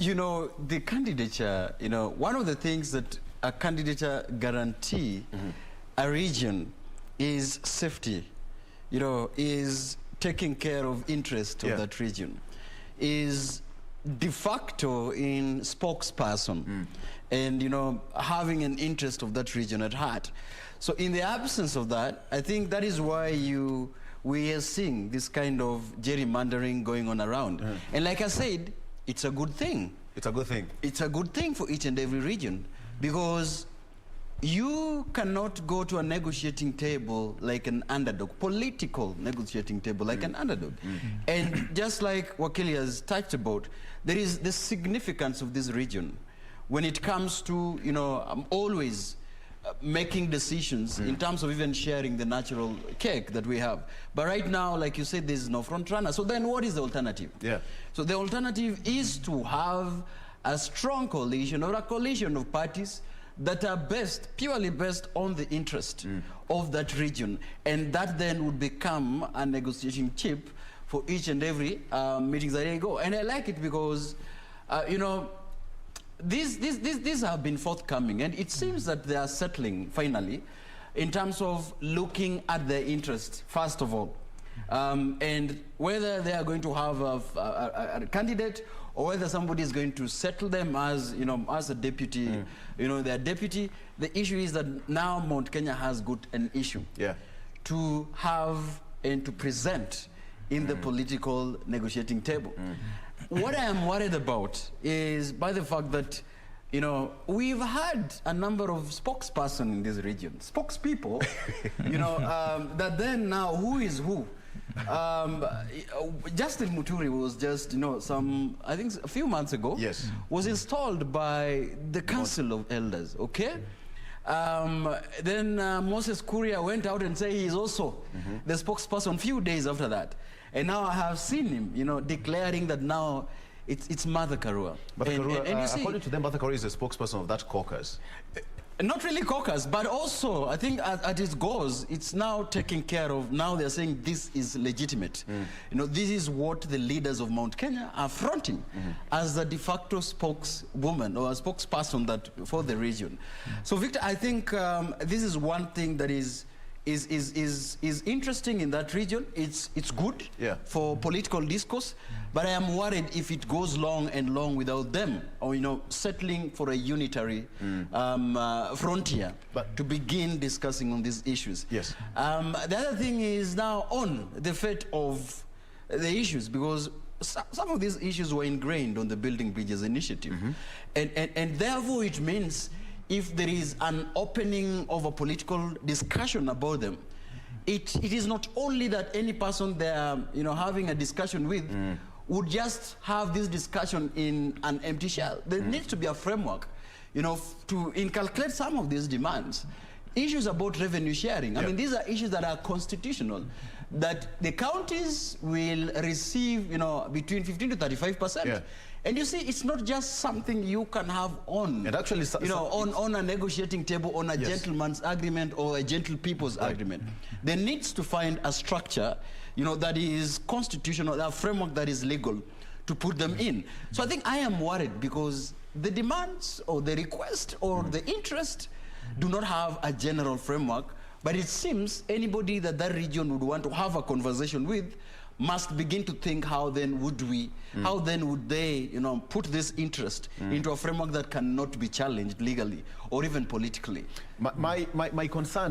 You know, the candidature, one of the things that a candidature guarantee a region is safety, is taking care of interest of that region, is de facto in spokesperson and, having an interest of that region at heart. So in the absence of that, I think that is why we are seeing this kind of gerrymandering going on around. And like I said, it's a good thing. It's a good thing. It's a good thing for each and every region, because you cannot go to a negotiating table like an underdog, political negotiating table like an underdog. And just like Wakili has touched about, there is the significance of this region when it comes to, always making decisions in terms of even sharing the natural cake that we have. But right now, like you said, there's no front runner. So then what is the alternative? So the alternative is to have a strong coalition or a coalition of parties that are purely based on the interest of that region. And that then would become a negotiating chip for each and every meetings that they go. And I like it because, these have been forthcoming, and it seems that they are settling finally in terms of looking at their interests, first of all, and whether they are going to have a candidate or whether somebody is going to settle them as, as a deputy, their deputy. The issue is that now Mt.Kenya has got an issue to have and to present in the political negotiating table. What I am worried about is by the fact that, we've had a number of spokespersons in this region, spokespeople, that then now who is who? Justin Muturi was just, I think a few months ago, was installed by the Council of Elders, okay? Then Moses Kuria went out and said he's also the spokesperson a few days after that. And now I have seen him, declaring that now it's Martha Karua. But and you see, according to them, Martha Karua is the spokesperson of that caucus. Not really caucus, but also I think at its goals, it's now taken care of. Now they're saying this is legitimate. This is what the leaders of Mt.Kenya are fronting as the de facto spokeswoman or a spokesperson for the region. So Victor, I think this is one thing that is interesting in that region. It's good for political discourse, but I am worried if it goes long without them, or settling for a unitary frontier to begin discussing on these issues. The other thing is now on the fate of the issues, because some of these issues were ingrained on the Building Bridges initiative, and therefore it means if there is an opening of a political discussion about them, it is not only that any person they are having a discussion with would just have this discussion in an empty shell. There needs to be a framework, to inculcate some of these demands. Issues about revenue sharing. I mean, these are issues that are constitutional, that the counties will receive, between 15 to 35%. And you see, it's not just something you can have on, and actually, on a negotiating table, on a gentleman's agreement or a gentle people's agreement. There needs to find a structure, that is constitutional, a framework that is legal to put them in. So I think I am worried because the demands or the request or the interest do not have a general framework, but it seems anybody that region would want to have a conversation with must begin to think how then would they, put this interest into a framework that cannot be challenged legally or even politically. My concern